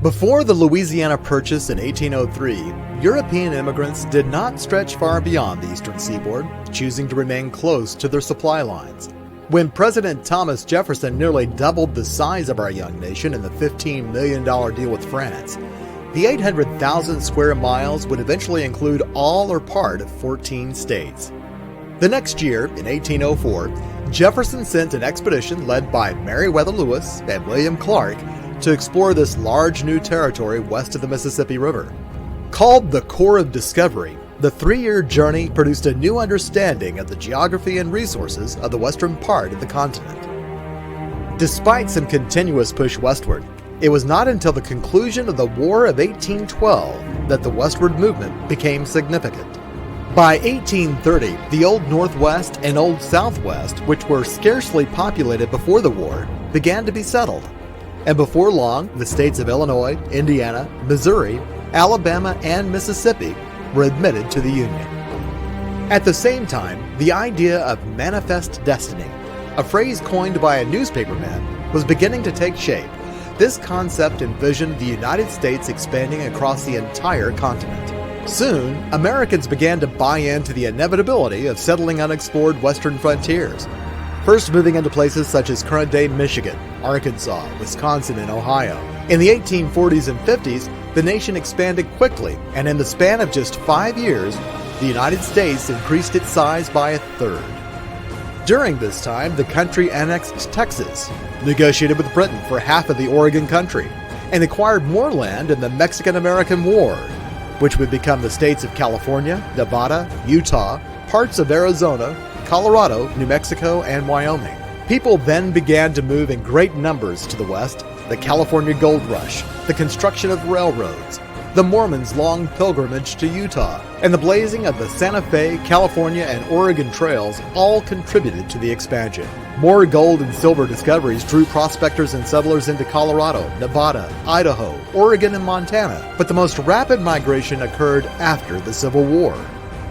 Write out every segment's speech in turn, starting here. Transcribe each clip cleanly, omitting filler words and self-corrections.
Before the Louisiana Purchase in 1803, European immigrants did not stretch far beyond the eastern seaboard, choosing to remain close to their supply lines. When President Thomas Jefferson nearly doubled the size of our young nation in the $15 million deal with France, the 800,000 square miles would eventually include all or part of 14 states. The next year, in 1804, Jefferson sent an expedition led by Meriwether Lewis and William Clark to explore this large new territory west of the Mississippi River. Called the Corps of Discovery, the 3-year journey produced a new understanding of the geography and resources of the western part of the continent. Despite some continuous push westward, it was not until the conclusion of the War of 1812 that the westward movement became significant. By 1830, the Old Northwest and Old Southwest, which were scarcely populated before the war, began to be settled. And before long, the states of Illinois, Indiana, Missouri, Alabama, and Mississippi were admitted to the Union. At the same time, the idea of manifest destiny, a phrase coined by a newspaperman, was beginning to take shape. This concept envisioned the United States expanding across the entire continent. Soon, Americans began to buy into the inevitability of settling unexplored western frontiers, first moving into places such as current-day Michigan, Arkansas, Wisconsin, and Ohio. In the 1840s and 50s, the nation expanded quickly, and in the span of just 5 years, the United States increased its size by a third. During this time, the country annexed Texas, negotiated with Britain for half of the Oregon country, and acquired more land in the Mexican-American War, which would become the states of California, Nevada, Utah, parts of Arizona, Colorado, New Mexico, and Wyoming. People then began to move in great numbers to the west, the California Gold Rush, the construction of railroads, the Mormons' long pilgrimage to Utah, and the blazing of the Santa Fe, California, and Oregon trails all contributed to the expansion. More gold and silver discoveries drew prospectors and settlers into Colorado, Nevada, Idaho, Oregon, and Montana, but the most rapid migration occurred after the Civil War.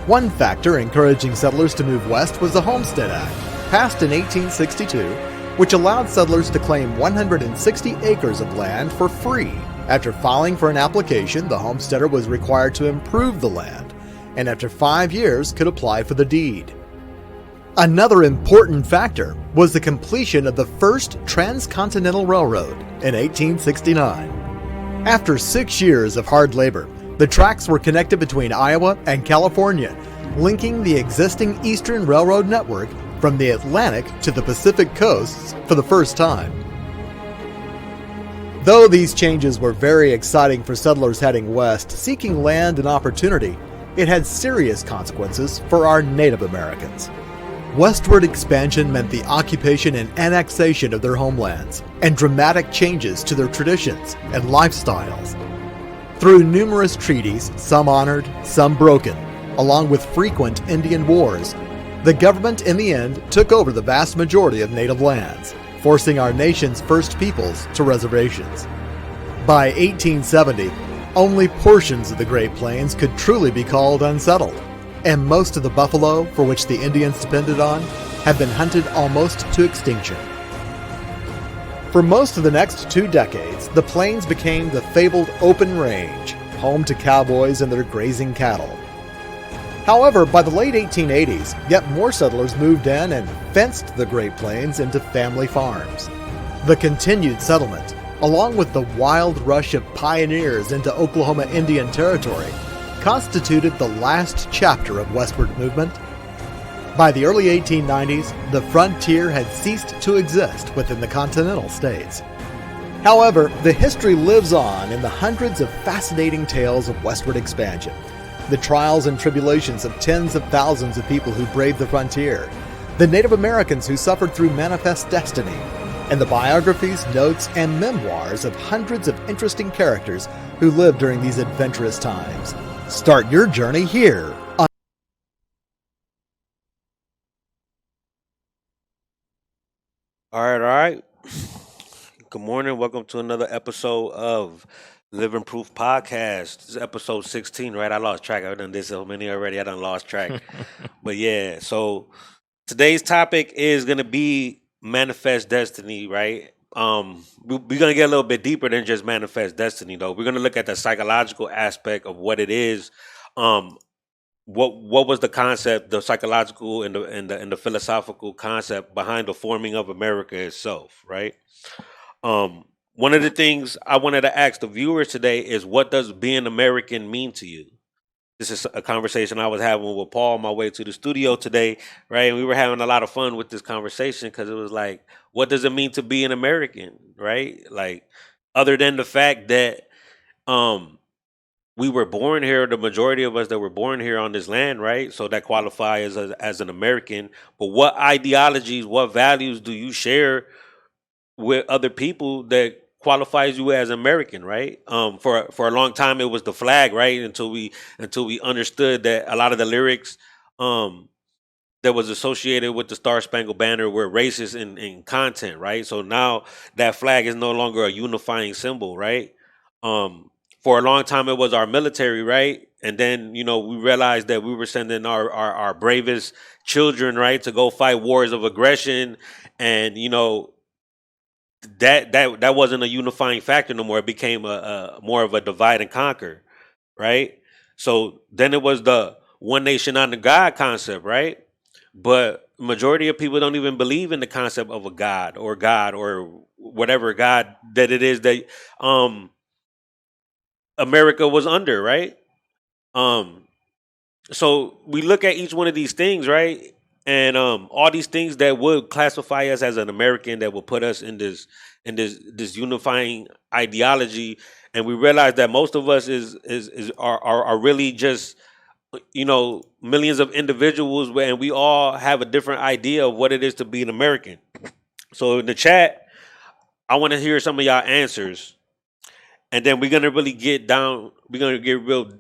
One factor encouraging settlers to move west was the Homestead Act, passed in 1862, which allowed settlers to claim 160 acres of land for free. After filing for an application, the homesteader was required to improve the land, and after 5 years could apply for the deed. Another important factor was the completion of the first transcontinental railroad in 1869. After 6 years of hard labor, the tracks were connected between Iowa and California, linking the existing Eastern Railroad network from the Atlantic to the Pacific coasts for the first time. Though these changes were very exciting for settlers heading west, seeking land and opportunity, it had serious consequences for our Native Americans. Westward expansion meant the occupation and annexation of their homelands, and dramatic changes to their traditions and lifestyles. Through numerous treaties, some honored, some broken, along with frequent Indian wars, the government in the end took over the vast majority of native lands, forcing our nation's first peoples to reservations. By 1870, only portions of the Great Plains could truly be called unsettled, and most of the buffalo for which the Indians depended on had been hunted almost to extinction. For most of the next 2 decades, the plains became the fabled open range, home to cowboys and their grazing cattle. However, by the late 1880s, yet more settlers moved in and fenced the Great Plains into family farms. The continued settlement, along with the wild rush of pioneers into Oklahoma Indian Territory, constituted the last chapter of westward movement. By the early 1890s, the frontier had ceased to exist within the continental states. However, the history lives on in the hundreds of fascinating tales of westward expansion, the trials and tribulations of tens of thousands of people who braved the frontier, the Native Americans who suffered through manifest destiny, and the biographies, notes, and memoirs of hundreds of interesting characters who lived during these adventurous times. Start your journey here on All right, all right. Good morning. Welcome to another episode of Living Proof Podcast. This is episode 16, right? I lost track. I've done this so many already. I done lost track. But yeah, so today's topic is gonna be manifest destiny, right? We're gonna get a little bit deeper than just manifest destiny, though. We're gonna look at the psychological aspect of what it is. Um, what was the concept, the psychological and the philosophical concept behind the forming of America itself, right? One of the things I wanted to ask the viewers today is, what does being American mean to you? This is a conversation I was having with Paul on my way to the studio today, right? And we were having a lot of fun with this conversation because it was like, what does it mean to be an American, right? Like, other than the fact that um we were born here, the majority of us that were born here on this land, right? So that qualify as an American. But what ideologies, what values do you share with other people that qualifies you as American, right? For a long time it was the flag, right? Until we understood that a lot of the lyrics um that was associated with the Star Spangled Banner were racist in content, right? So now that flag is no longer a unifying symbol, right? Um, for a long time, it was our military, right? And then, we realized that we were sending our bravest children, right, to go fight wars of aggression. And, that wasn't a unifying factor no more. It became a more of a divide and conquer, right? So then it was the one nation under God concept, right? But majority of people don't even believe in the concept of a God or whatever God that it is that um America was under, right? Um so we look at each one of these things, right? And all these things that would classify us as an American, that would put us in this unifying ideology, and we realize that most of us are really just millions of individuals, and we all have a different idea of what it is to be an American. So in the chat, I want to hear some of y'all answers, and then we're gonna really get down. We're gonna get real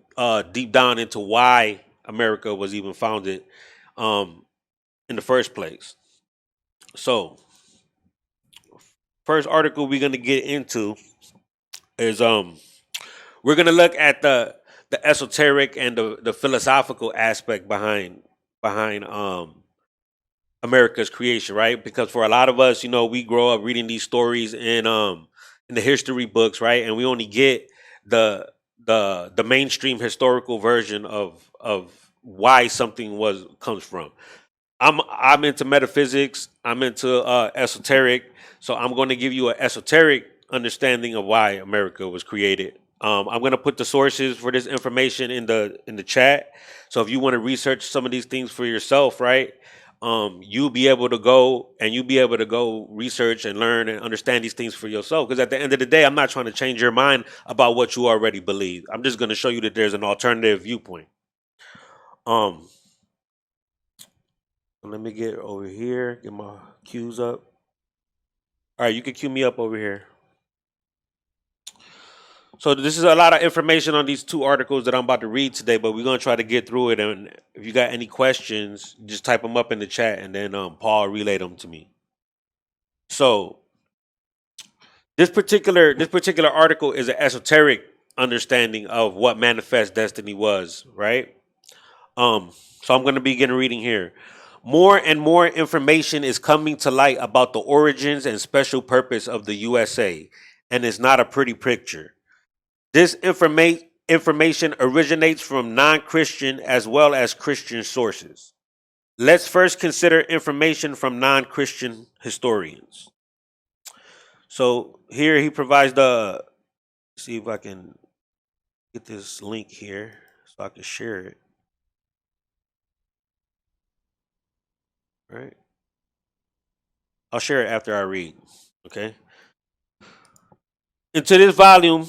deep down into why America was even founded um, in the first place. So, first article we're gonna get into is we're gonna look at the esoteric and the philosophical aspect behind America's creation, right? Because for a lot of us, we grow up reading these stories in the history books, right? And we only get the the mainstream historical version of why something was comes from. I'm into metaphysics. I'm into esoteric. So I'm going to give you an esoteric understanding of why America was created. I'm going to put the sources for this information in the chat. So if you want to research some of these things for yourself, right? You'll be able to go research and learn and understand these things for yourself. Because at the end of the day, I'm not trying to change your mind about what you already believe. I'm just going to show you that there's an alternative viewpoint. Um, Let me get over here, get my cues up. All right, you can cue me up over here. So this is a lot of information on these two articles that I'm about to read today, but we're gonna try to get through it. And if you got any questions, just type them up in the chat, and then Paul relayed them to me. So this particular article is an esoteric understanding of what manifest destiny was, right? Um, so I'm going to begin reading here. More and more information is coming to light about the origins and special purpose of the USA, and it's not a pretty picture. This information originates from non Christian as well as Christian sources. Let's first consider information from non Christian historians. So here he provides see if I can get this link here so I can share it. Right? I'll share it after I read. Okay. Into this volume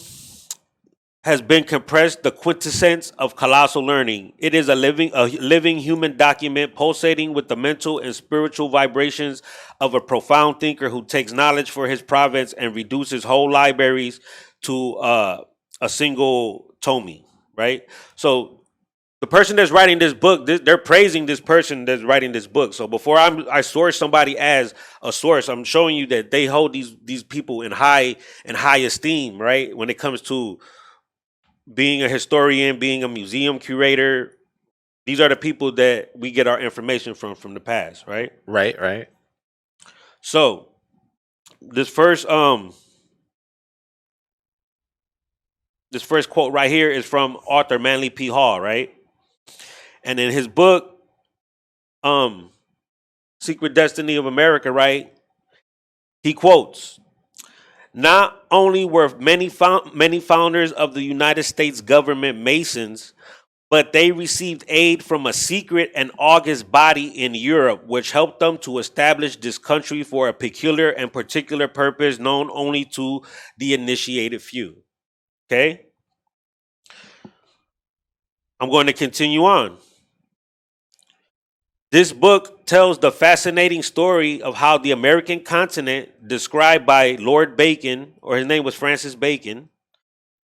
has been compressed the quintessence of colossal learning. It is a living human document pulsating with the mental and spiritual vibrations of a profound thinker who takes knowledge for his province and reduces whole libraries to a single tome. Right. So the person that's writing this book, they're praising this person that's writing this book. So before I source somebody as a source, I'm showing you that they hold these people in high esteem, right? When it comes to being a historian, being a museum curator, these are the people that we get our information from the past, right? Right. So this first quote right here is from author Manly P. Hall, right? And in his book, Secret Destiny of America, right? He quotes, "Not only were many founders of the United States government Masons, but they received aid from a secret and august body in Europe, which helped them to establish this country for a peculiar and particular purpose known only to the initiated few." Okay? I'm going to continue on. This book tells the fascinating story of how the American continent, described by Lord Bacon, or his name was Francis Bacon.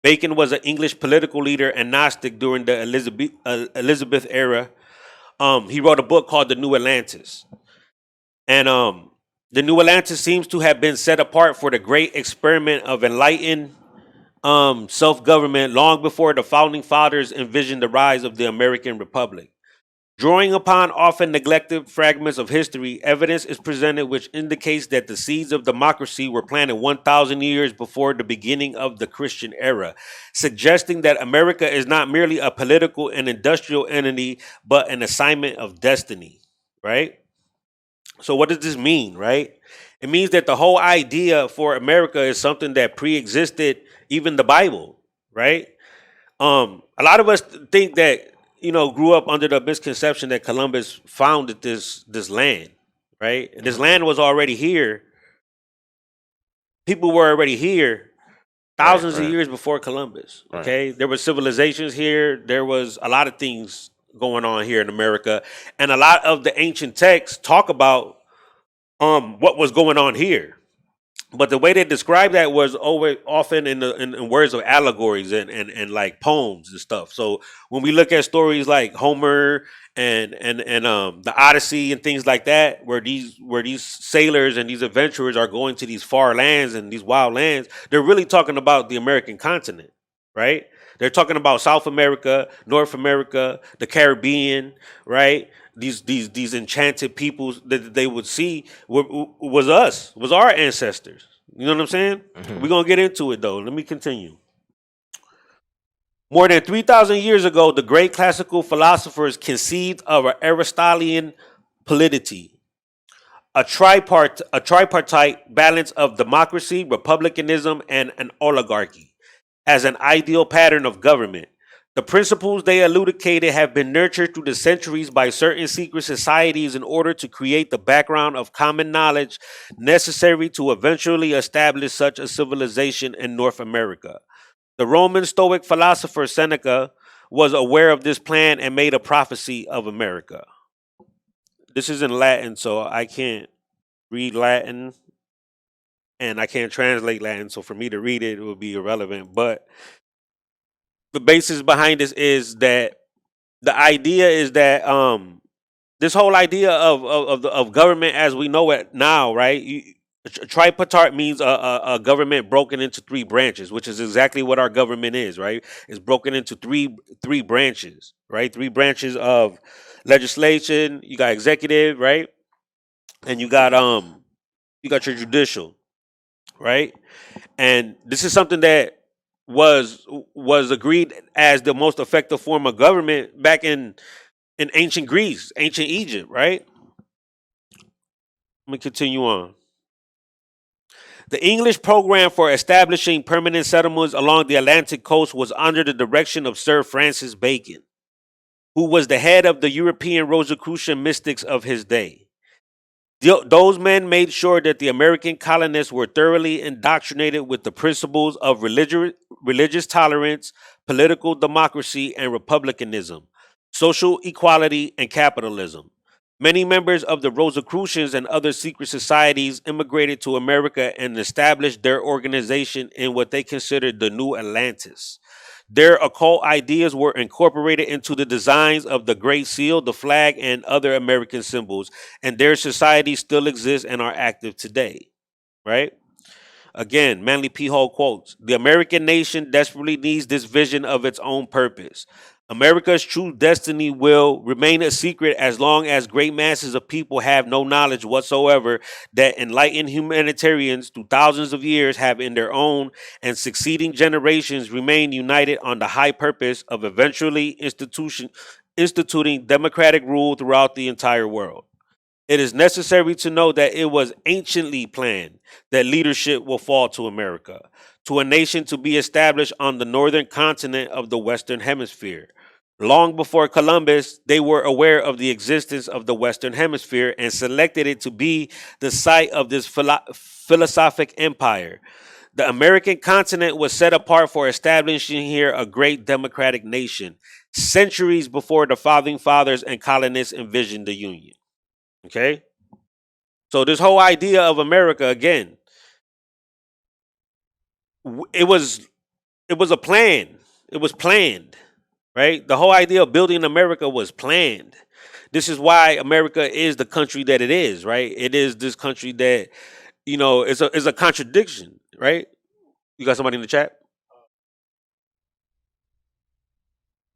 Bacon was an English political leader and Gnostic during the Elizabeth era. He wrote a book called The New Atlantis. And the New Atlantis seems to have been set apart for the great experiment of enlightened self-government long before the founding fathers envisioned the rise of the American Republic. Drawing upon often neglected fragments of history, evidence is presented which indicates that the seeds of democracy were planted 1,000 years before the beginning of the Christian era, suggesting that America is not merely a political and industrial entity, but an assignment of destiny, right? So what does this mean, right? It means that the whole idea for America is something that pre-existed even the Bible, right? A lot of us think that, grew up under the misconception that Columbus founded this land, right? And this land was already here. People were already here thousands of years before Columbus, okay? There were civilizations here. There was a lot of things going on here in America. And a lot of the ancient texts talk about what was going on here. But the way they describe that was always often in words of allegories and like poems and stuff. So when we look at stories like Homer and the Odyssey and things like that, where these sailors and these adventurers are going to these far lands and these wild lands, they're really talking about the American continent, right? They're talking about South America, North America, the Caribbean, right? These enchanted peoples that they would see was our ancestors. You know what I'm saying? We're going to get into it, though. Let me continue. More than 3,000 years ago, the great classical philosophers conceived of an Aristotelian polity, a tripartite balance of democracy, republicanism, and an oligarchy, as an ideal pattern of government. The principles they elucidated have been nurtured through the centuries by certain secret societies in order to create the background of common knowledge necessary to eventually establish such a civilization in North America. The Roman Stoic philosopher Seneca was aware of this plan and made a prophecy of America. This is in Latin, so I can't read Latin and I can't translate Latin, so for me to read it, it would be irrelevant. But the basis behind this is that the idea is that this whole idea of government as we know it now, right? Tripartite means a government broken into three branches, which is exactly what our government is, right? It's broken into three branches, right? Three branches of legislation. You got executive, right? And you got your judicial, right? And this is something that was agreed as the most effective form of government back in ancient Greece, ancient Egypt, right? Let me continue on. The English program for establishing permanent settlements along the Atlantic coast was under the direction of Sir Francis Bacon, who was the head of the European Rosicrucian mystics of his day. Those men made sure that the American colonists were thoroughly indoctrinated with the principles of religious tolerance, political democracy, and republicanism, social equality, and capitalism. Many members of the Rosicrucians and other secret societies immigrated to America and established their organization in what they considered the New Atlantis. Their occult ideas were incorporated into the designs of the Great Seal, the flag, and other American symbols, and their societies still exist and are active today, right? Again, Manly P. Hall quotes, "The American nation desperately needs this vision of its own purpose. America's true destiny will remain a secret as long as great masses of people have no knowledge whatsoever that enlightened humanitarians through thousands of years have in their own and succeeding generations remain united on the high purpose of eventually instituting democratic rule throughout the entire world. It is necessary to know that it was anciently planned that leadership will fall to America, to a nation to be established on the northern continent of the Western Hemisphere. Long before Columbus, they were aware of the existence of the Western Hemisphere and selected it to be the site of this philosophic empire. The American continent was set apart for establishing here a great democratic nation, centuries before the founding fathers and colonists envisioned the Union." Okay? So this whole idea of America, again, it was a plan. It was planned, right? The whole idea of building America was planned. This is why America is the country that it is, right? It is this country that, is a contradiction, right? You got somebody in the chat?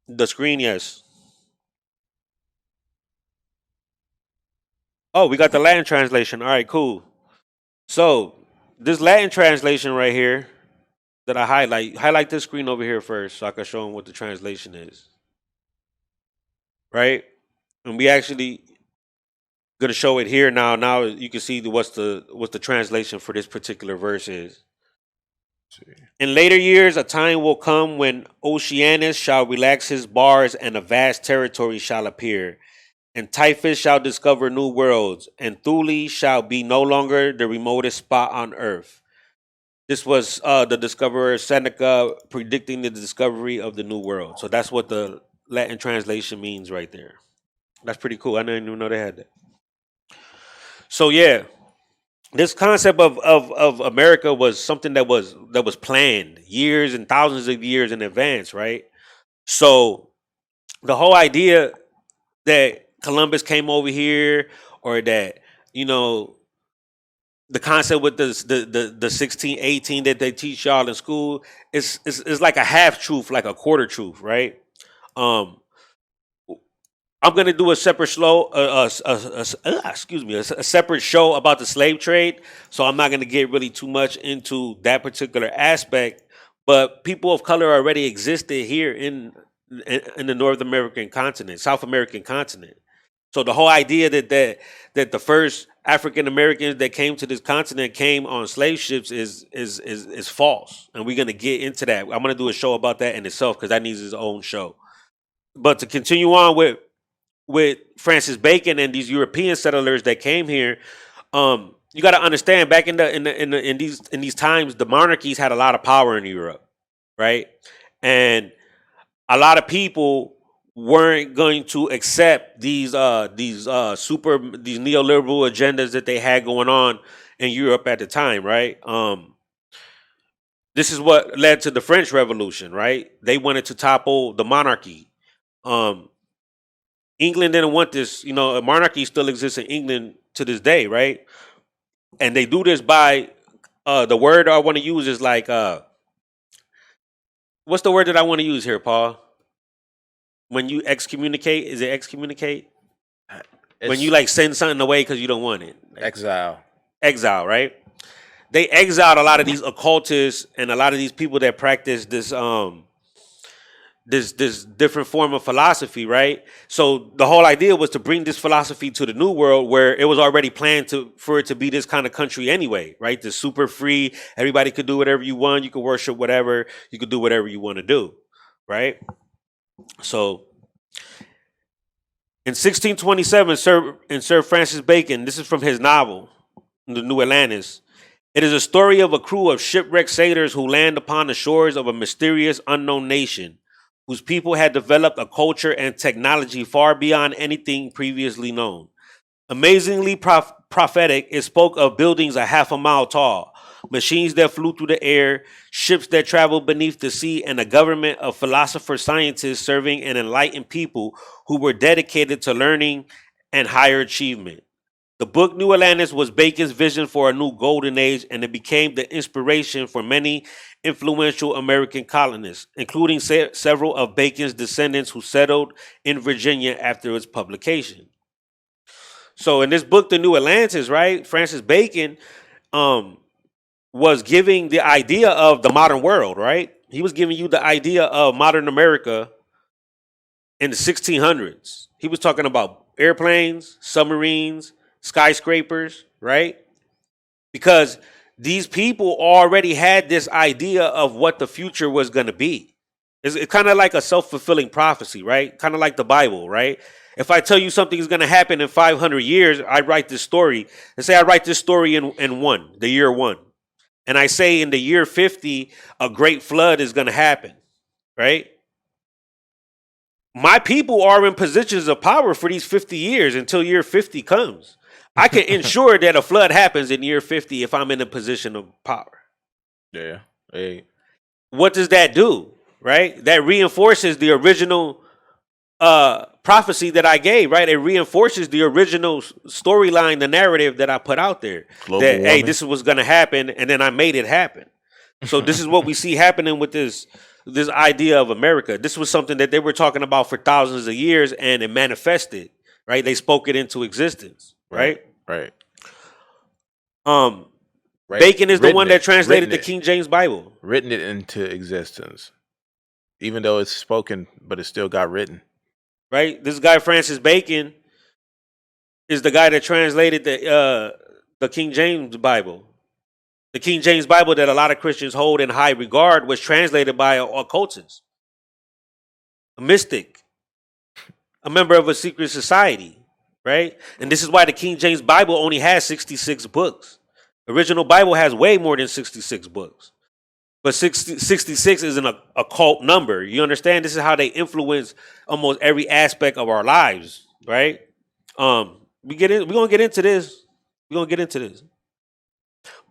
The screen, yes. Oh, we got the Latin translation. All right, cool. So this Latin translation right here that I highlight this screen over here first so I can show them what the translation is. Right? And we actually gonna show it here now. Now you can see what's the translation for this particular verse is. In later years, a time will come when Oceanus shall relax his bars and a vast territory shall appear. And Typhus shall discover new worlds, and Thule shall be no longer the remotest spot on earth. This was the discoverer Seneca predicting the discovery of the new world. So that's what the Latin translation means right there. That's pretty cool. I didn't even know they had that. So yeah, this concept of America was something that was planned years and thousands of years in advance, right? So the whole idea that Columbus came over here, or that the concept with the 1618 that they teach y'all in school is like a half truth, like a quarter truth, right? I'm gonna do a separate a separate show about the slave trade. So I'm not gonna get really too much into that particular aspect. But people of color already existed here in the North American continent, South American continent. So the whole idea that the first African Americans that came to this continent came on slave ships is false, and we're gonna get into that. I'm gonna do a show about that in itself because that needs its own show. But to continue on with Francis Bacon and these European settlers that came here, you got to understand back in these times, the monarchies had a lot of power in Europe, right? And a lot of people weren't going to accept these neoliberal agendas that they had going on in Europe at the time, right? This is what led to the French Revolution, right? They wanted to topple the monarchy. England didn't want this. A monarchy still exists in England to this day, right? And they do this by the word I want to use is like what's the word that I want to use here, Paul? When you excommunicate, is it excommunicate? When you like send something away because you don't want it. Exile. Exile, right? They exiled a lot of these occultists and a lot of these people that practice this this different form of philosophy, right? So the whole idea was to bring this philosophy to the New World, where it was already planned for it to be this kind of country anyway, right? The super free, everybody could do whatever you want, you could worship whatever, you could do whatever you want to do, right? So in 1627, Sir Francis Bacon, this is from his novel, The New Atlantis. It is a story of a crew of shipwrecked sailors who land upon the shores of a mysterious unknown nation, whose people had developed a culture and technology far beyond anything previously known. Amazingly prophetic, it spoke of buildings a half a mile tall, machines that flew through the air, ships that traveled beneath the sea, and a government of philosopher scientists serving an enlightened people who were dedicated to learning and higher achievement. The book New Atlantis was Bacon's vision for a new golden age, and it became the inspiration for many influential American colonists, including several of Bacon's descendants who settled in Virginia after its publication. So in this book, The New Atlantis, right, Francis Bacon was giving the idea of the modern world, right? He was giving you the idea of modern America in the 1600s. He was talking about airplanes, submarines, skyscrapers, right? Because these people already had this idea of what the future was going to be. It's kind of like a self-fulfilling prophecy, right? Kind of like the Bible, right? If I tell you something is going to happen in 500 years, I write this story. Let's say I write this story in the year one. And I say in the year 50, a great flood is going to happen, right? My people are in positions of power for these 50 years until year 50 comes. I can ensure that a flood happens in year 50 if I'm in a position of power. Yeah. Hey. What does that do, right? That reinforces the original prophecy that I gave, right? It reinforces the original storyline, the narrative that I put out there. Hey, this is what's going to happen, and then I made it happen. So this is what we see happening with this idea of America. This was something that they were talking about for thousands of years, and it manifested, right? They spoke it into existence. Right. Bacon is the one that translated the King James Bible. Written it into existence. Even though it's spoken, but it still got written. Right? This guy, Francis Bacon, is the guy that translated the King James Bible. The King James Bible that a lot of Christians hold in high regard was translated by an occultist, a mystic, a member of a secret society. Right? And this is why the King James Bible only has 66 books. The original Bible has way more than 66 books. But 66 is an occult number. You understand? This is how they influence almost every aspect of our lives, right? We're gonna get into this.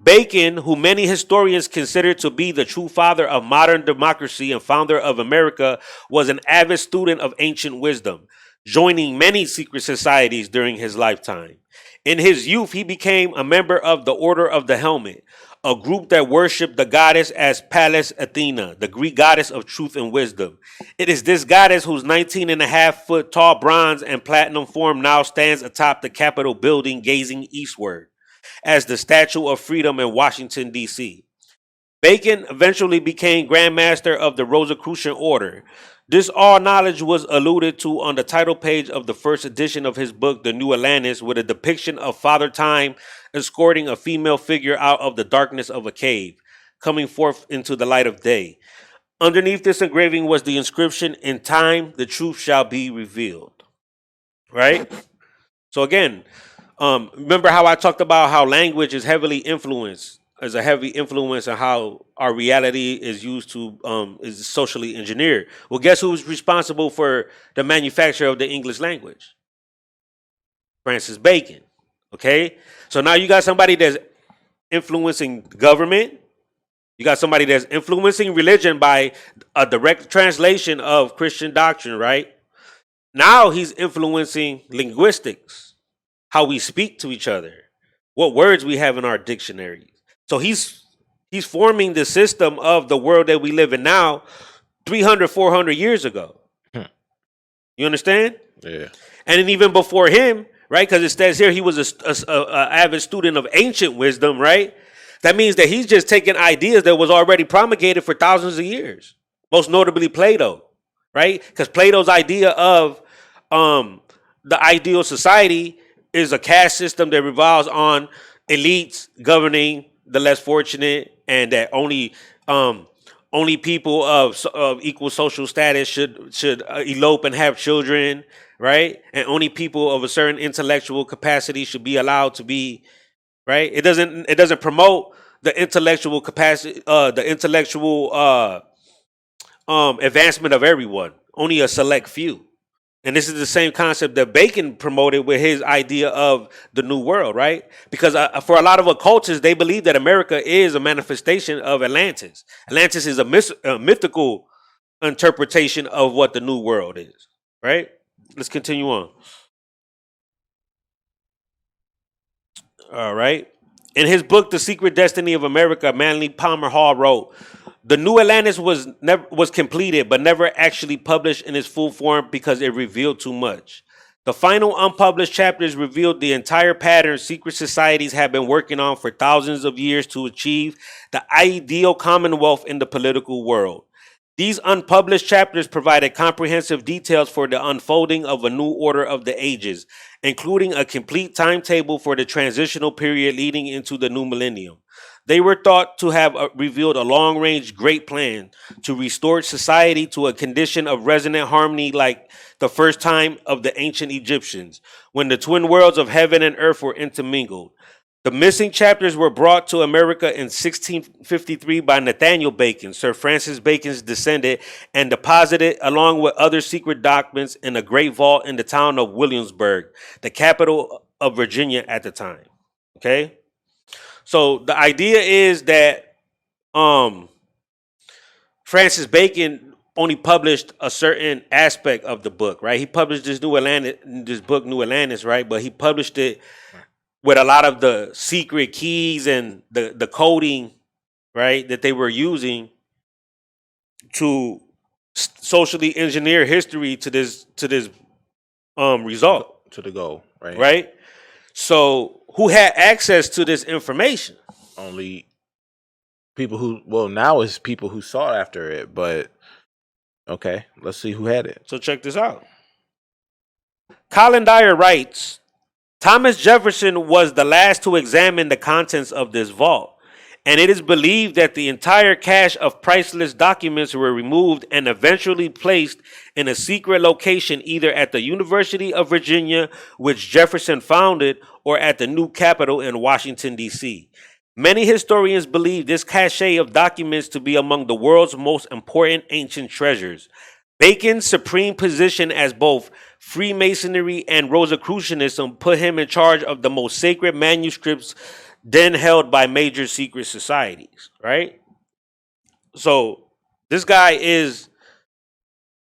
Bacon, who many historians consider to be the true father of modern democracy and founder of America, was an avid student of ancient wisdom, joining many secret societies during his lifetime. In his youth, he became a member of the Order of the Helmet, a group that worshipped the goddess as Pallas Athena, the Greek goddess of truth and wisdom. It is this goddess whose 19.5-foot tall bronze and platinum form now stands atop the Capitol building gazing eastward as the Statue of Freedom in Washington, D.C. Bacon eventually became Grand Master of the Rosicrucian Order. This all knowledge was alluded to on the title page of the first edition of his book, The New Atlantis, with a depiction of Father Time escorting a female figure out of the darkness of a cave, coming forth into the light of day. Underneath this engraving was the inscription, "In time, the truth shall be revealed." Right? So again, remember how I talked about how language is heavily influenced, as a heavy influence on how our reality is used to, is socially engineered. Well, guess who's responsible for the manufacture of the English language? Francis Bacon. Okay? So now you got somebody that's influencing government. You got somebody that's influencing religion by a direct translation of Christian doctrine, right? Now he's influencing linguistics, how we speak to each other, what words we have in our dictionaries. So he's forming the system of the world that we live in now 300, 400 years ago. You understand? Yeah. And then even before him, right, because it says here he was a avid student of ancient wisdom, right? That means that he's just taking ideas that was already promulgated for thousands of years, most notably Plato, right? Because Plato's idea of the ideal society is a caste system that revolves on elites governing the less fortunate, and that only people of equal social status should elope and have children, right? And only people of a certain intellectual capacity should be allowed to be, right? It doesn't promote the intellectual capacity, the intellectual advancement of everyone. Only a select few. And this is the same concept that Bacon promoted with his idea of the New World, right? Because for a lot of occultists, they believe that America is a manifestation of Atlantis. Atlantis is a mythical interpretation of what the New World is, right? Let's continue on. All right. In his book, The Secret Destiny of America, Manly Palmer Hall wrote, "The New Atlantis was completed, but never actually published in its full form because it revealed too much. The final unpublished chapters revealed the entire pattern secret societies have been working on for thousands of years to achieve the ideal commonwealth in the political world. These unpublished chapters provided comprehensive details for the unfolding of a new order of the ages, including a complete timetable for the transitional period leading into the new millennium. They were thought to have revealed a long-range great plan to restore society to a condition of resonant harmony like the first time of the ancient Egyptians, when the twin worlds of heaven and earth were intermingled. The missing chapters were brought to America in 1653 by Nathaniel Bacon, Sir Francis Bacon's descendant, and deposited along with other secret documents in a great vault in the town of Williamsburg, the capital of Virginia at the time." Okay? So the idea is that Francis Bacon only published a certain aspect of the book, right? He published this book, New Atlantis, right? But he published it with a lot of the secret keys and the coding, right, that they were using to socially engineer history to this result, To the goal, right? right? So who had access to this information? Only people who, well, now it's people who sought after it, but okay, let's see who had it. So check this out. Colin Dyer writes, "Thomas Jefferson was the last to examine the contents of this vault, and it is believed that the entire cache of priceless documents were removed and eventually placed in a secret location either at the University of Virginia, which Jefferson founded, or at the new Capitol in Washington, D.C. Many historians believe this cache of documents to be among the world's most important ancient treasures. Bacon's supreme position as both Freemasonry and Rosicrucianism put him in charge of the most sacred manuscripts then held by major secret societies," right? So this guy is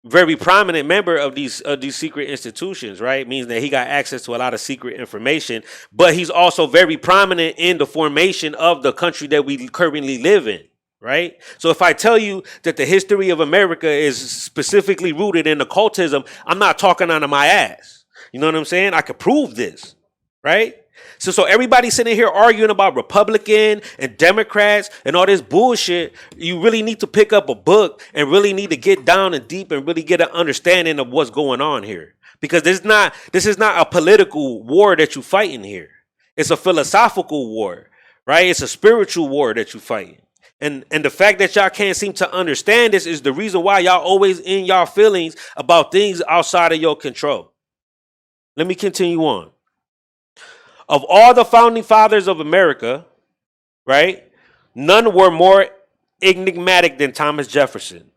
very prominent member of these secret institutions, right? Means that he got access to a lot of secret information, but he's also very prominent in the formation of the country that we currently live in, right? So if I tell you that the history of America is specifically rooted in occultism, I'm not talking out of my ass. You know what I'm saying? I could prove this, right? So everybody sitting here arguing about Republican and Democrats and all this bullshit, you really need to pick up a book and really need to get down and deep and really get an understanding of what's going on here. Because this is not a political war that you're fighting here. It's a philosophical war, right? It's a spiritual war that you're fighting. And the fact that y'all can't seem to understand this is the reason why y'all always in y'all feelings about things outside of your control. Let me continue on. Of all the founding fathers of America, right, none were more enigmatic than Thomas Jefferson.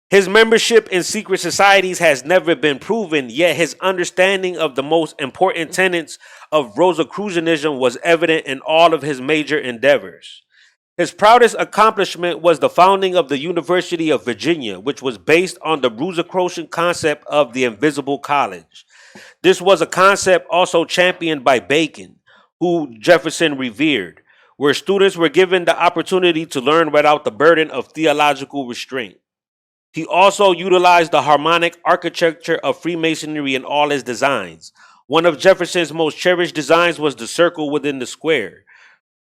His membership in secret societies has never been proven, yet his understanding of the most important tenets of Rosicrucianism was evident in all of his major endeavors. His proudest accomplishment was the founding of the University of Virginia, which was based on the Rosicrucian concept of the invisible college. This was a concept also championed by Bacon, who Jefferson revered, where students were given the opportunity to learn without the burden of theological restraint. He also utilized the harmonic architecture of Freemasonry in all his designs. One of Jefferson's most cherished designs was the circle within the square.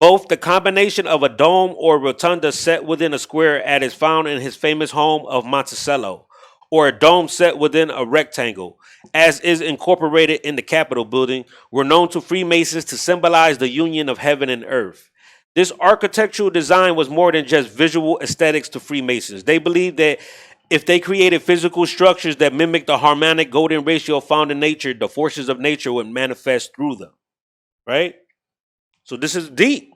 Both the combination of a dome or rotunda set within a square as is found in his famous home of Monticello, or a dome set within a rectangle, as is incorporated in the Capitol building, were known to Freemasons to symbolize the union of heaven and earth. This architectural design was more than just visual aesthetics to Freemasons. They believed that if they created physical structures that mimicked the harmonic golden ratio found in nature, the forces of nature would manifest through them, right? So this is deep,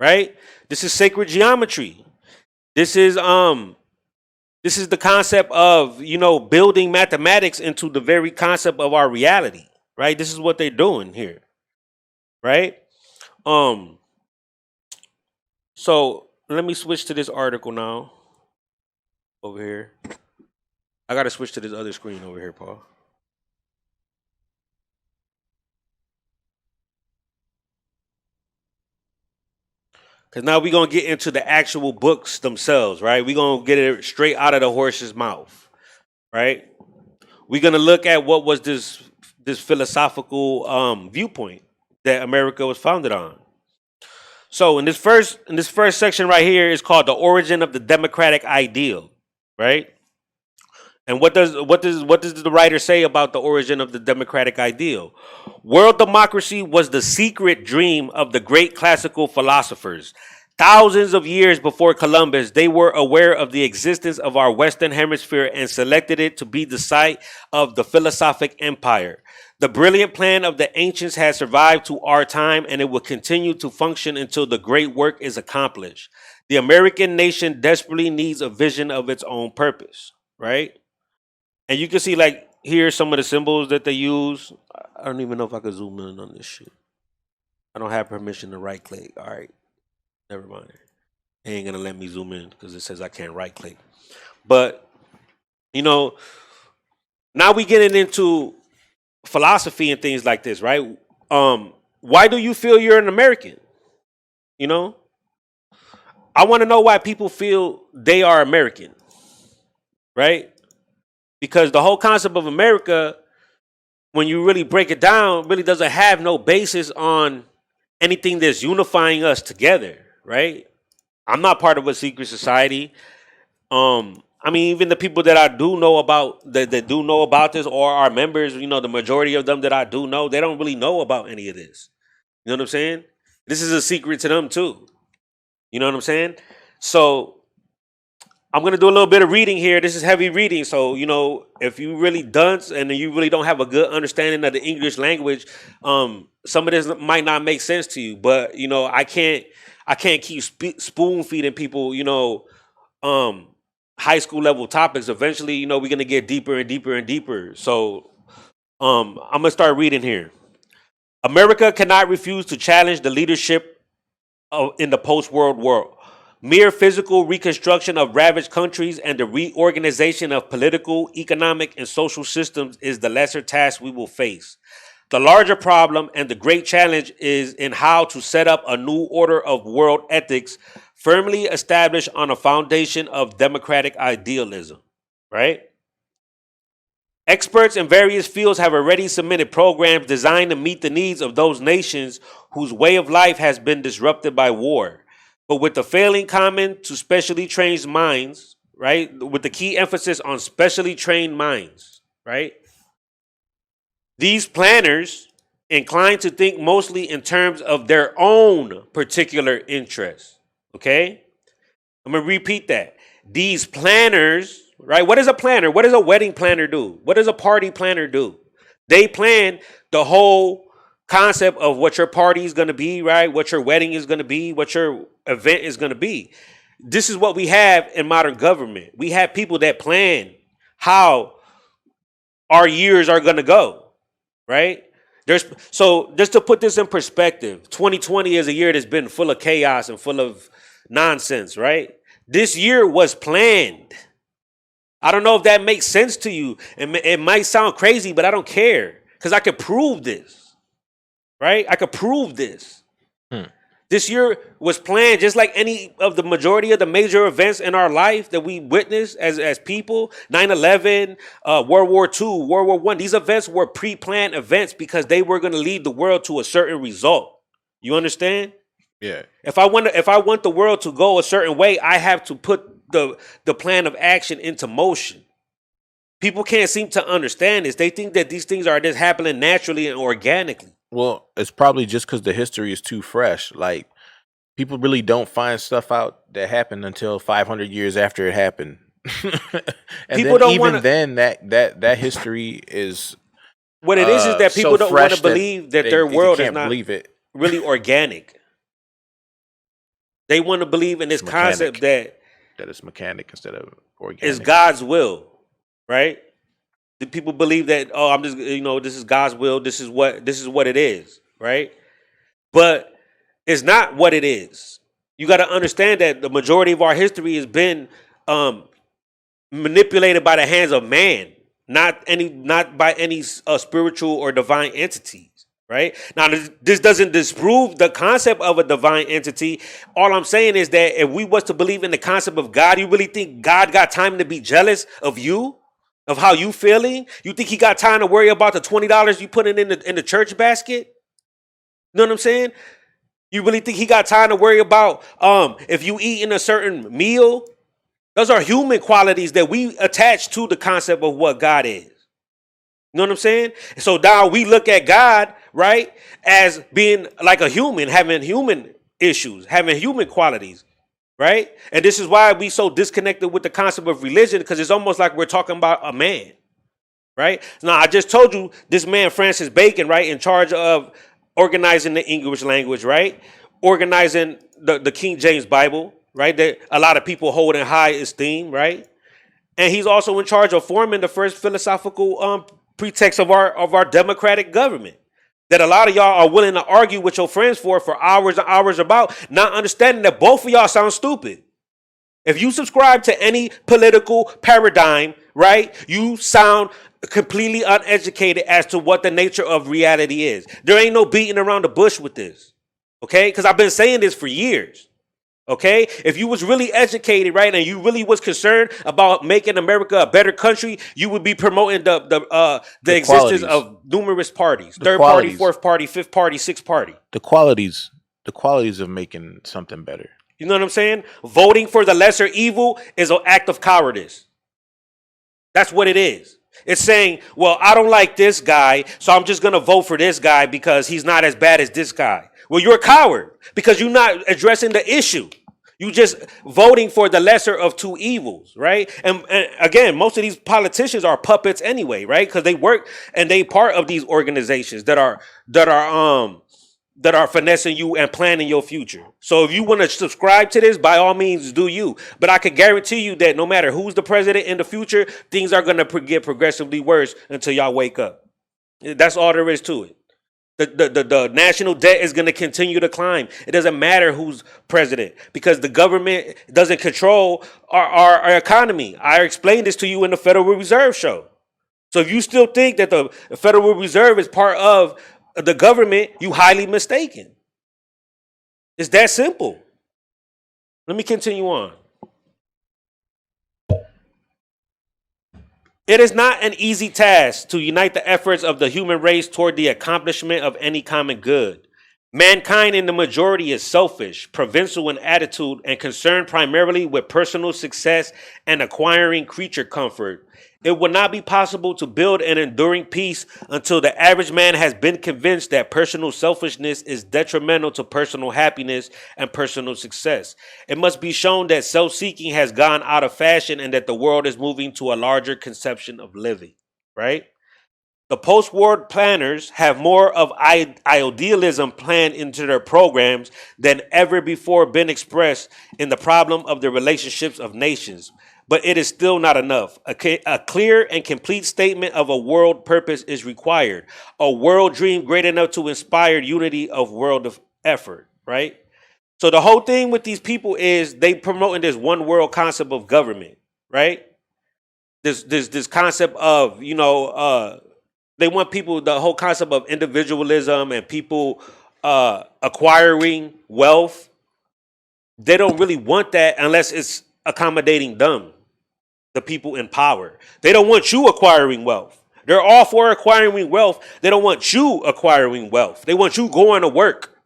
right? This is sacred geometry. This is This is the concept of, building mathematics into the very concept of our reality, right? This is what they're doing here, right? So let me switch to this article now over here. I got to switch to this other screen over here, Paul. Because now we're going to get into the actual books themselves, right? We're going to get it straight out of the horse's mouth, right? We're going to look at what was this philosophical viewpoint that America was founded on. So in this first section right here is called The Origin of the Democratic Ideal, right? And what does the writer say about the origin of the democratic ideal? World democracy was the secret dream of the great classical philosophers. Thousands of years before Columbus, they were aware of the existence of our Western Hemisphere and selected it to be the site of the philosophic empire. The brilliant plan of the ancients has survived to our time, and it will continue to function until the great work is accomplished. The American nation desperately needs a vision of its own purpose, right? And you can see, like, here some of the symbols that they use. I don't even know if I could zoom in on this shit. I don't have permission to right click. All right. Never mind. It ain't going to let me zoom in because it says I can't right click. But, now we getting into philosophy and things like this, right? Why do you feel you're an American? I want to know why people feel they are American, right? Because the whole concept of America, when you really break it down, really doesn't have no basis on anything that's unifying us together, right? I'm not part of a secret society. Even the people that I do know about, that do know about this or are members, the majority of them that I do know, they don't really know about any of this. You know what I'm saying? This is a secret to them too. You know what I'm saying? So I'm going to do a little bit of reading here. This is heavy reading. So, if you really dunce and you really don't have a good understanding of the English language, some of this might not make sense to you. But, I can't keep spoon feeding people, high school level topics. Eventually, we're going to get deeper and deeper and deeper. So I'm going to start reading here. America cannot refuse to challenge the leadership in the post-world world. Mere physical reconstruction of ravaged countries and the reorganization of political, economic, and social systems is the lesser task we will face. The larger problem and the great challenge is in how to set up a new order of world ethics firmly established on a foundation of democratic idealism, right? Experts in various fields have already submitted programs designed to meet the needs of those nations whose way of life has been disrupted by war. But with the failing common to specially trained minds, right? With the key emphasis on specially trained minds, right? These planners inclined to think mostly in terms of their own particular interests, okay? I'm going to repeat that. These planners, right? What is a planner? What does a wedding planner do? What does a party planner do? They plan the whole concept of what your party is going to be, right? What your wedding is going to be, what your event is going to be. This is what we have in modern government. We have people that plan how our years are going to go, right? So just to put this in perspective, 2020 is a year that's been full of chaos and full of nonsense, right? This year was planned. I don't know if that makes sense to you. It might sound crazy, but I don't care because I could prove this. Right? I could prove this. This year was planned just like any of the majority of the major events in our life that we witnessed as people. 9/11, World War II, World War I. These events were pre-planned events because they were going to lead the world to a certain result. You understand? Yeah. If I want the world to go a certain way, I have to put the plan of action into motion. People can't seem to understand this. They think that these things are just happening naturally and organically. Well, it's probably just because the history is too fresh. Like, people really don't find stuff out that happened until 500 years after it happened. And people don't even then, that history is what it is that people so don't want fresh to believe that their world is not really organic. They want to believe in this concept that that it's mechanic instead of organic. It's God's will, right? Do people believe that? Oh, I'm just this is God's will. This is what it is, right? But it's not what it is. You got to understand that the majority of our history has been manipulated by the hands of man, not by any spiritual or divine entities. Right now, this doesn't disprove the concept of a divine entity. All I'm saying is that if we was to believe in the concept of God, you really think God got time to be jealous of you, of how you feeling? You think he got time to worry about the $20 you put in the church basket? You know what I'm saying? You really think he got time to worry about if you eat in a certain meal? Those are human qualities that we attach to the concept of what God is. You know what I'm saying? So now we look at God, right, as being like a human, having human issues, having human qualities, right? And this is why we so disconnected with the concept of religion, because it's almost like we're talking about a man, right? Now, I just told you this man, Francis Bacon, right, in charge of organizing the English language, right, organizing the King James Bible, right, that a lot of people hold in high esteem, right? And he's also in charge of forming the first philosophical pretext of our democratic government that a lot of y'all are willing to argue with your friends for hours and hours about, not understanding that both of y'all sound stupid. If you subscribe to any political paradigm, right, you sound completely uneducated as to what the nature of reality is. There ain't no beating around the bush with this, okay? Because I've been saying this for years. Okay, if you was really educated, right, and you really was concerned about making America a better country, you would be promoting the existence of numerous parties, third party, fourth party, fifth party, sixth party. The qualities of making something better. You know what I'm saying? Voting for the lesser evil is an act of cowardice. That's what it is. It's saying, well, I don't like this guy, so I'm just going to vote for this guy because he's not as bad as this guy. Well, you're a coward because you're not addressing the issue. You just voting for the lesser of two evils, right? And again, most of these politicians are puppets anyway, right? Because they work and they part of these organizations that are finessing you and planning your future. So if you want to subscribe to this, by all means, do you. But I can guarantee you that no matter who's the president in the future, things are going to get progressively worse until y'all wake up. That's all there is to it. The national debt is going to continue to climb. It doesn't matter who's president because the government doesn't control our economy. I explained this to you in the Federal Reserve show. So if you still think that the Federal Reserve is part of the government, you highly mistaken. It's that simple. Let me continue on. It is not an easy task to unite the efforts of the human race toward the accomplishment of any common good. Mankind in the majority is selfish, provincial in attitude, and concerned primarily with personal success and acquiring creature comfort. It will not be possible to build an enduring peace until the average man has been convinced that personal selfishness is detrimental to personal happiness and personal success. It must be shown that self-seeking has gone out of fashion and that the world is moving to a larger conception of living, right? The post-war planners have more of idealism planned into their programs than ever before been expressed in the problem of the relationships of nations. But it is still not enough. A clear and complete statement of a world purpose is required. A world dream great enough to inspire unity of world of effort, right? So the whole thing with these people is they promoting this one world concept of government, right? This concept of, they want people, the whole concept of individualism and people acquiring wealth. They don't really want that unless it's accommodating them, the people in power. They don't want you acquiring wealth. They're all for acquiring wealth. They don't want you acquiring wealth. They want you going to work.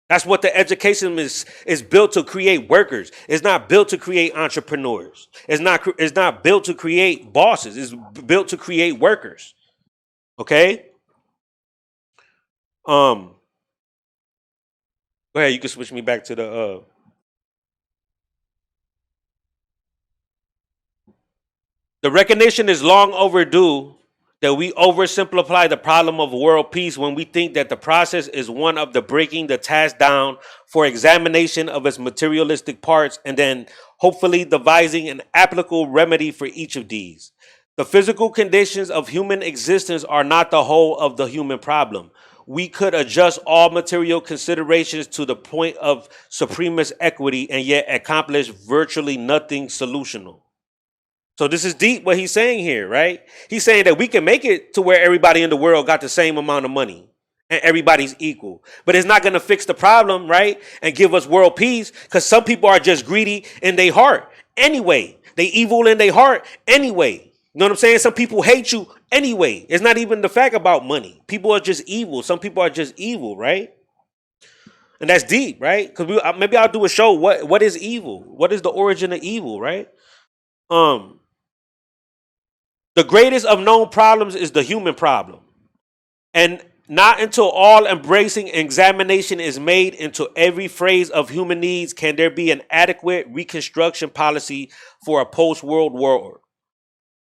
That's what the education is built to create workers. It's not built to create entrepreneurs. It's not built to create bosses. It's built to create workers. Okay? Go ahead, you can switch me back to the The recognition is long overdue that we oversimplify the problem of world peace when we think that the process is one of the breaking the task down for examination of its materialistic parts and then hopefully devising an applicable remedy for each of these. The physical conditions of human existence are not the whole of the human problem. We could adjust all material considerations to the point of supremest equity and yet accomplish virtually nothing solutional. So this is deep what he's saying here, right? He's saying that we can make it to where everybody in the world got the same amount of money and everybody's equal. But it's not going to fix the problem, right? And give us world peace because some people are just greedy in their heart anyway. They evil in their heart anyway. You know what I'm saying? Some people hate you anyway. It's not even the fact about money. People are just evil. Some people are just evil, right? And that's deep, right? Because maybe I'll do a show. What is evil? What is the origin of evil, right? The greatest of known problems is the human problem. And not until all embracing examination is made into every phase of human needs can there be an adequate reconstruction policy for a post-world world.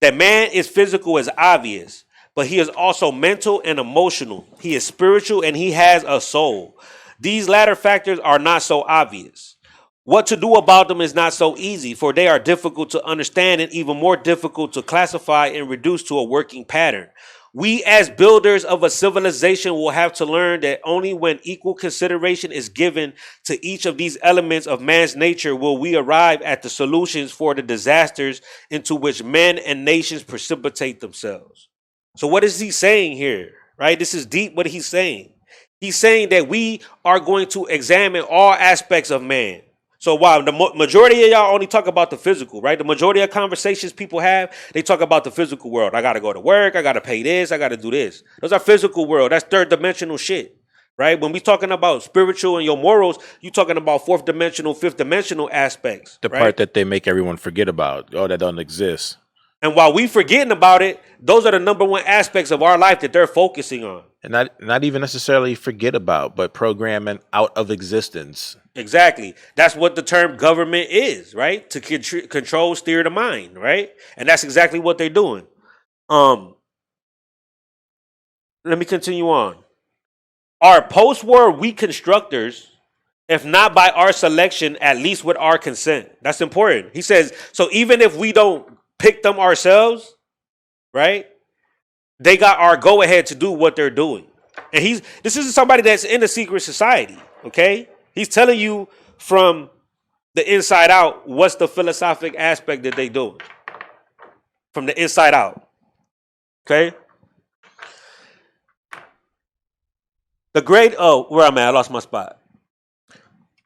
That man is physical is obvious, but he is also mental and emotional. He is spiritual and he has a soul. These latter factors are not so obvious. What to do about them is not so easy, for they are difficult to understand and even more difficult to classify and reduce to a working pattern. We as builders of a civilization will have to learn that only when equal consideration is given to each of these elements of man's nature will we arrive at the solutions for the disasters into which men and nations precipitate themselves. So what is he saying here, right? This is deep what he's saying. He's saying that we are going to examine all aspects of man. So while the majority of y'all only talk about the physical, right? The majority of conversations people have, they talk about the physical world. I got to go to work. I got to pay this. I got to do this. Those are physical world. That's third dimensional shit, right? When we talking about spiritual and your morals, you talking about fourth dimensional, fifth dimensional aspects. The right? part that they make everyone forget about. Oh, that doesn't exist. And while we forgetting about it, those are the number one aspects of our life that they're focusing on. And not even necessarily forget about, but programming out of existence. Exactly. That's what the term government is, right? To control, steer the mind, right? And that's exactly what they're doing. Let me continue on. Our post-war reconstructors, if not by our selection, at least with our consent. That's important. He says, so even if we don't pick them ourselves, right? They got our go-ahead to do what they're doing. And this is somebody that's in a secret society, okay? He's telling you from the inside out what's the philosophic aspect that they do. From the inside out, okay? The great, where I'm at, I lost my spot.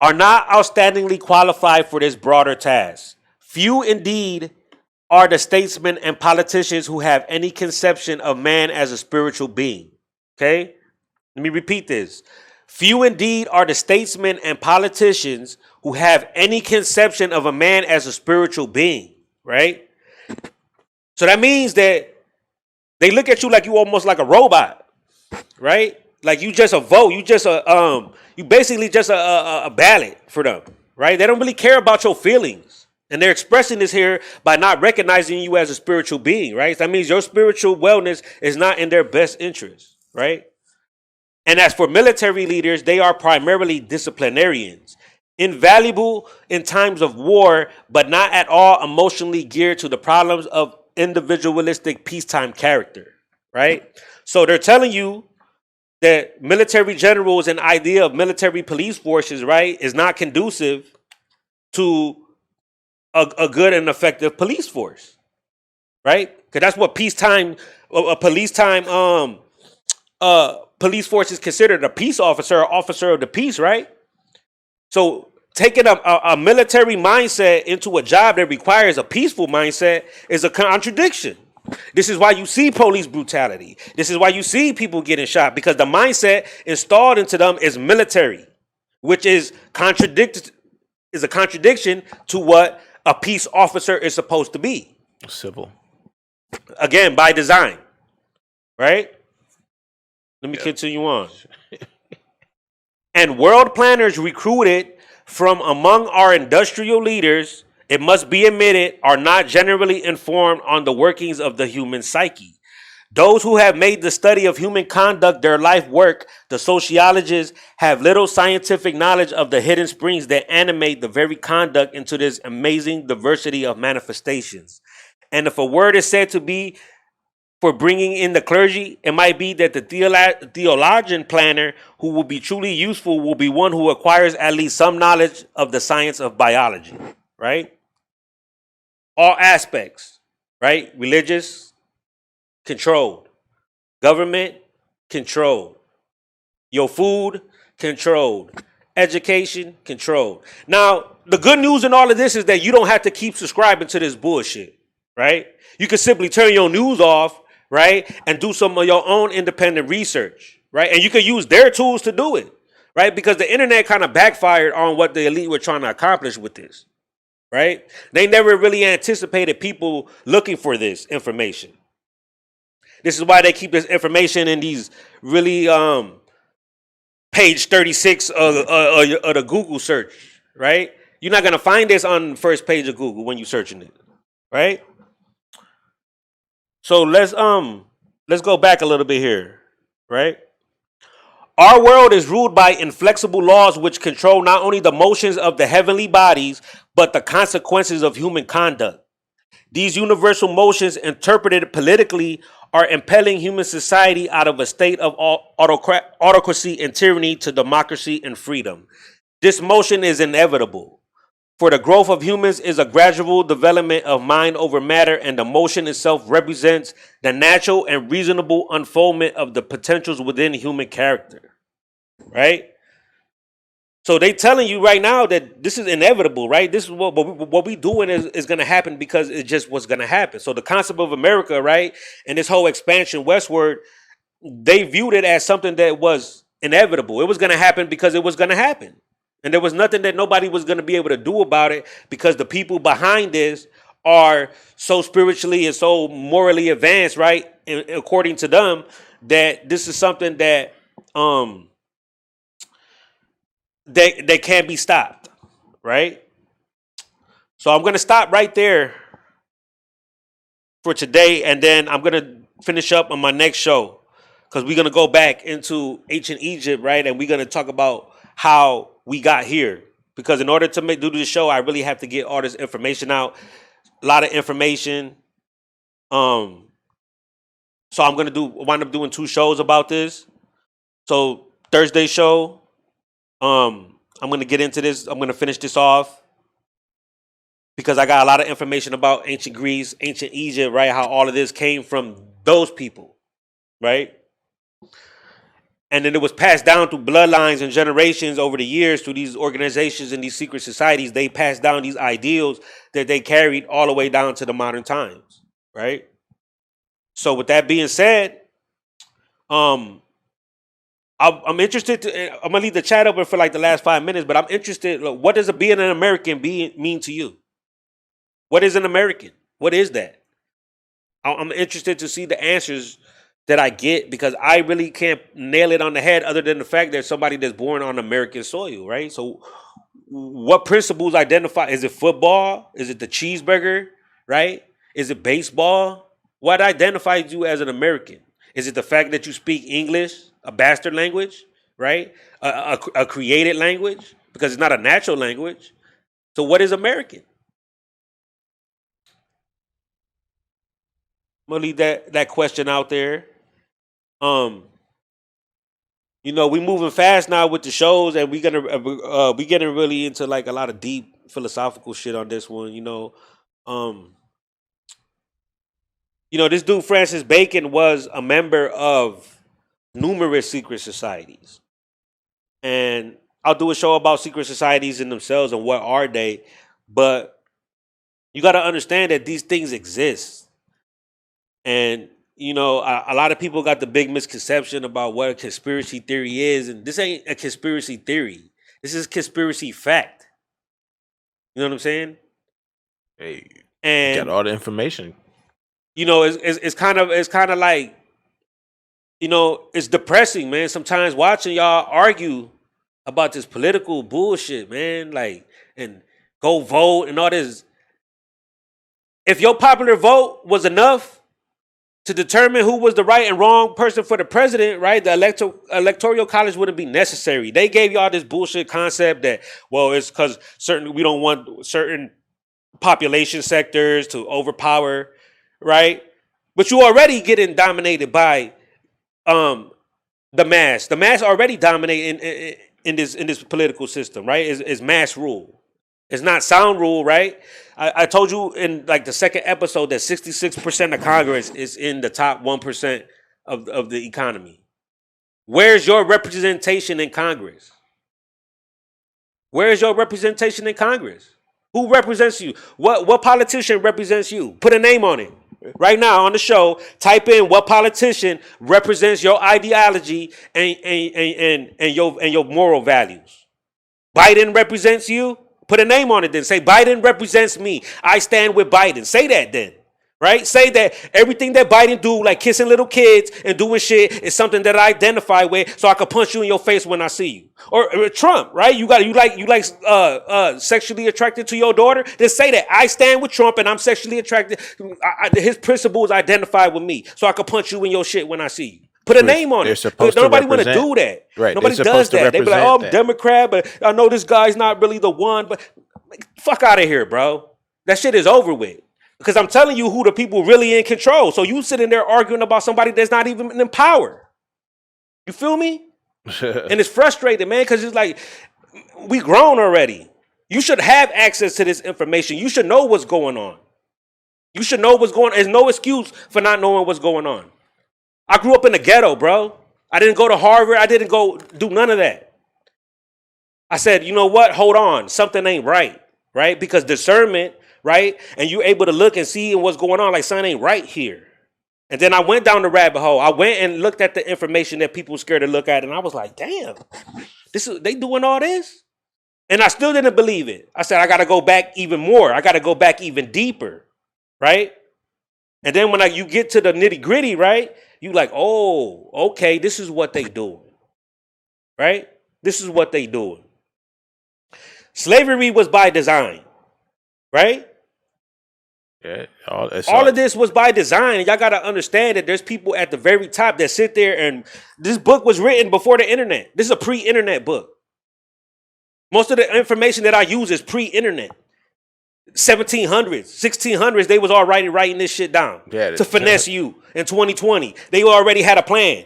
Are not outstandingly qualified for this broader task. Few indeed are the statesmen and politicians who have any conception of man as a spiritual being. Okay? Let me repeat this. Few indeed are the statesmen and politicians who have any conception of a man as a spiritual being, right? So that means that they look at you like you almost like a robot, right? Like you just a vote, you basically just a ballot for them, right? They don't really care about your feelings. And they're expressing this here by not recognizing you as a spiritual being, right? That means your spiritual wellness is not in their best interest, right? And as for military leaders, they are primarily disciplinarians, invaluable in times of war, but not at all emotionally geared to the problems of individualistic peacetime character, right? So they're telling you that military generals and idea of military police forces, right, is not conducive to a good and effective police force, right? Because that's what peacetime, police force is considered. A peace officer, officer of the peace, right? So taking a military mindset into a job that requires a peaceful mindset is a contradiction. This is why you see police brutality. This is why you see people getting shot, because the mindset installed into them is military, which is a contradiction to what a peace officer is supposed to be. Civil. Again, by design. Right? Let me continue on. And world planners recruited from among our industrial leaders, it must be admitted, are not generally informed on the workings of the human psyche. Those who have made the study of human conduct their life work, the sociologists, have little scientific knowledge of the hidden springs that animate the very conduct into this amazing diversity of manifestations. And if a word is said to be for bringing in the clergy, it might be that the theologian planner who will be truly useful will be one who acquires at least some knowledge of the science of biology, right? All aspects, right? Religious, controlled. Government, controlled. Your food, controlled. Education, controlled. Now, the good news in all of this is that you don't have to keep subscribing to this bullshit, right? You can simply turn your news off, right? And do some of your own independent research, right? And you can use their tools to do it, right? Because the internet kind of backfired on what the elite were trying to accomplish with this, right? They never really anticipated people looking for this information. This is why they keep this information in these really page 36 of the Google search, right? You're not gonna find this on the first page of Google when you're searching it, right? So let's go back a little bit here, right? Our world is ruled by inflexible laws which control not only the motions of the heavenly bodies, but the consequences of human conduct. These universal motions, interpreted politically, are impelling human society out of a state of autocracy and tyranny to democracy and freedom. This motion is inevitable. For the growth of humans is a gradual development of mind over matter, and the motion itself represents the natural and reasonable unfoldment of the potentials within human character. Right? So they telling you right now that this is inevitable, right? This is what we doing is going to happen because it just was going to happen. So the concept of America, right, and this whole expansion westward, they viewed it as something that was inevitable. It was going to happen because it was going to happen. And there was nothing that nobody was going to be able to do about it because the people behind this are so spiritually and so morally advanced, right? And according to them, that this is something that they can't be stopped, right? So I'm going to stop right there for today, and then I'm going to finish up on my next show because we're going to go back into ancient Egypt, right? And we're going to talk about how we got here, because in order to do this show, I really have to get all this information out, a lot of information. So I'm gonna wind up doing 2 shows about this. So Thursday show, I'm gonna get into this. I'm gonna finish this off because I got a lot of information about ancient Greece, ancient Egypt, right? How all of this came from those people, right? And then it was passed down through bloodlines and generations over the years through these organizations and these secret societies. They passed down these ideals that they carried all the way down to the modern times, right? So with that being said, I'm interested I'm gonna leave the chat open for like the last 5 minutes, but I'm interested. Look, what does being an American mean to you? What is an American? What is that? I'm interested to see the answers that I get, because I really can't nail it on the head other than the fact that somebody that's born on American soil, right? So what principles identify? Is it football? Is it the cheeseburger, right? Is it baseball? What identifies you as an American? Is it the fact that you speak English, a bastard language, right? A created language, because it's not a natural language. So what is American? I'm gonna leave that question out there. We moving fast now with the shows, and we getting really into like a lot of deep philosophical shit on this one. This dude Francis Bacon was a member of numerous secret societies, and I'll do a show about secret societies in themselves and what are they. But you got to understand that these things exist, and a lot of people got the big misconception about what a conspiracy theory is, and this ain't a conspiracy theory. This is conspiracy fact. You know what I'm saying? Hey, And got all the information. It's kind of like, it's depressing, man. Sometimes watching y'all argue about this political bullshit, man, like, and go vote and all this. If your popular vote was enough to determine who was the right and wrong person for the president, right? The electoral college wouldn't be necessary. They gave y'all this bullshit concept that, well, it's because we don't want certain population sectors to overpower, right? But you already getting dominated by the mass. The mass already dominate in this political system, right? Is mass rule. It's not sound rule, right? I told you in like the second episode that 66% of Congress is in the top 1% of the economy. Where's your representation in Congress? Where is your representation in Congress? Who represents you? What politician represents you? Put a name on it. Right now on the show, type in what politician represents your ideology and your moral values. Biden represents you? Put a name on it then. Say, Biden represents me. I stand with Biden. Say that then. Right? Say that everything that Biden do, like kissing little kids and doing shit, is something that I identify with, so I can punch you in your face when I see you. Or Trump, right? You like sexually attracted to your daughter? Then say that I stand with Trump and I'm sexually attracted. His principles identify with me, so I can punch you in your shit when I see you. Put a name on it. Nobody want to do that. Right. Nobody does that. They be like, oh, I'm Democrat, but I know this guy's not really the one. But fuck out of here, bro. That shit is over with. Because I'm telling you who the people really in control. So you sitting there arguing about somebody that's not even in power. You feel me? And it's frustrating, man, because it's like, we grown already. You should have access to this information. You should know what's going on. You should know what's going on. There's no excuse for not knowing what's going on. I grew up in the ghetto, bro. I didn't go to Harvard. I didn't go do none of that. I said, you know what? Hold on. Something ain't right, right? Because discernment, right? And you're able to look and see what's going on, like something ain't right here. And then I went down the rabbit hole. I went and looked at the information that people were scared to look at, and I was like, damn, they doing all this? And I still didn't believe it. I said, I got to go back even more. I got to go back even deeper, right? And then when you get to the nitty gritty, right? You like, oh, okay, this is what they doing, right? This is what they doing. Slavery was by design, right? Yeah, all of this was by design. And y'all got to understand that there's people at the very top that sit there, and this book was written before the internet. This is a pre-internet book. Most of the information that I use is pre-internet. 1700s, 1600s, they was already writing this shit down to finesse you. In 2020, they already had a plan.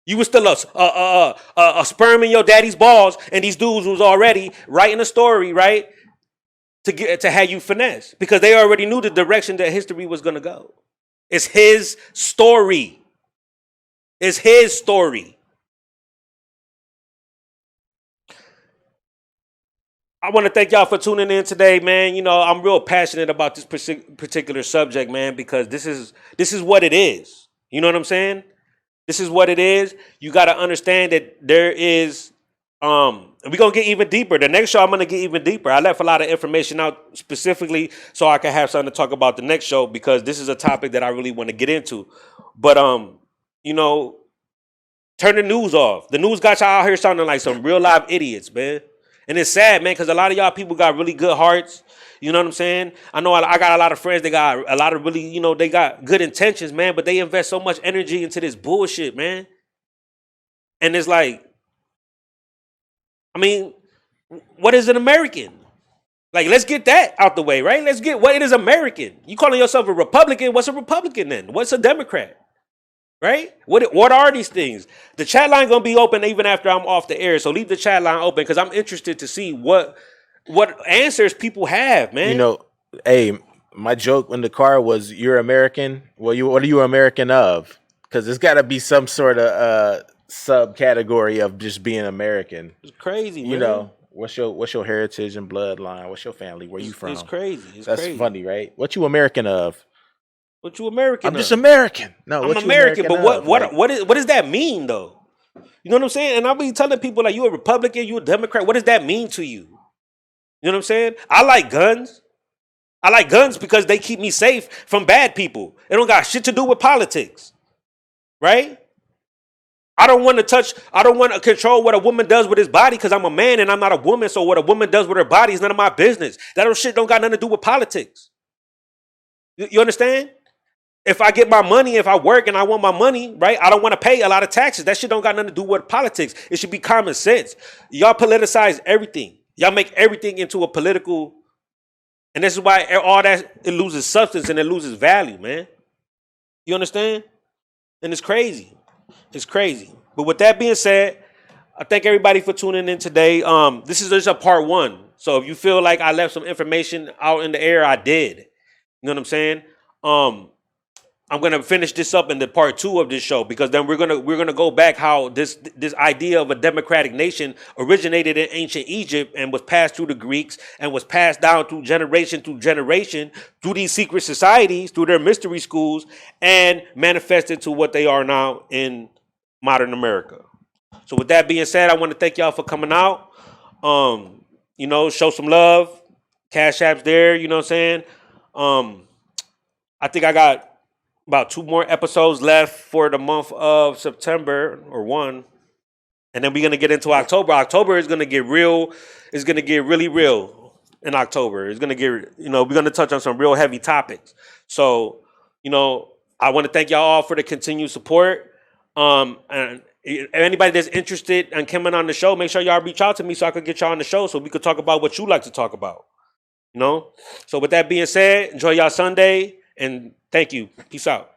You was still a sperm in your daddy's balls, and these dudes was already writing a story, right? To have you finesse, because they already knew the direction that history was gonna go. It's his story. It's his story. I want to thank y'all for tuning in today, man. You know, I'm real passionate about this particular subject, man, because this is what it is. You know what I'm saying? This is what it is. You got to understand that there is, we're going to get even deeper. The next show, I'm going to get even deeper. I left a lot of information out specifically so I can have something to talk about the next show, because this is a topic that I really want to get into. But, you know, turn the news off. The news got y'all out here sounding like some real live idiots, man. And it's sad, man, because a lot of y'all people got really good hearts. You know what I'm saying? I know I got a lot of friends. They got a lot of really, you know, they got good intentions, man. But they invest so much energy into this bullshit, man. And it's like, I mean, what is an American? Like, let's get that out the way, right? Let's get what it is American. You calling yourself a Republican? What's a Republican then? What's a Democrat? Right? What are these things? The chat line gonna be open even after I'm off the air. So leave the chat line open, because I'm interested to see what answers people have, man. You know, hey, my joke in the car was, "You're American. Well, what are you American of?" Because there's got to be some sort of subcategory of just being American. It's crazy, man. You know, what's your heritage and bloodline? What's your family? Where you from? It's crazy. That's crazy. Funny, right? What you American of? What you American? I'm just American. No, I'm American, but what does that mean though? You know what I'm saying? And I'll be telling people like, you a Republican, you a Democrat. What does that mean to you? You know what I'm saying? I like guns. I like guns because they keep me safe from bad people. It don't got shit to do with politics, right? I don't want to control what a woman does with his body, because I'm a man and I'm not a woman. So what a woman does with her body is none of my business. That shit don't got nothing to do with politics. You understand? if I get my money, if I work and I want my money, right? I don't want to pay a lot of taxes. That shit don't got nothing to do with politics. It should be common sense. Y'all politicize everything. Y'all make everything into a political, and this is why all that, it loses substance and it loses value, man. You understand? And it's crazy. It's crazy. But with that being said, I thank everybody for tuning in today. This is just a part one. So if you feel like I left some information out in the air, I did. You know what I'm saying? I'm gonna finish this up in the part two of this show, because then we're gonna go back how this idea of a democratic nation originated in ancient Egypt and was passed through the Greeks and was passed down through generation through these secret societies, through their mystery schools, and manifested to what they are now in modern America. So with that being said, I want to thank y'all for coming out. Show some love. Cash App's there, you know what I'm saying? I think I got about 2 more episodes left for the month of September, or 1. And then we're going to get into October. October is going to get real. It's going to get really real in October. It's going to get, we're going to touch on some real heavy topics. So, I want to thank y'all all for the continued support. And anybody that's interested in coming on the show, make sure y'all reach out to me so I could get y'all on the show so we could talk about what you like to talk about. So with that being said, enjoy y'all Sunday, and thank you. Peace out.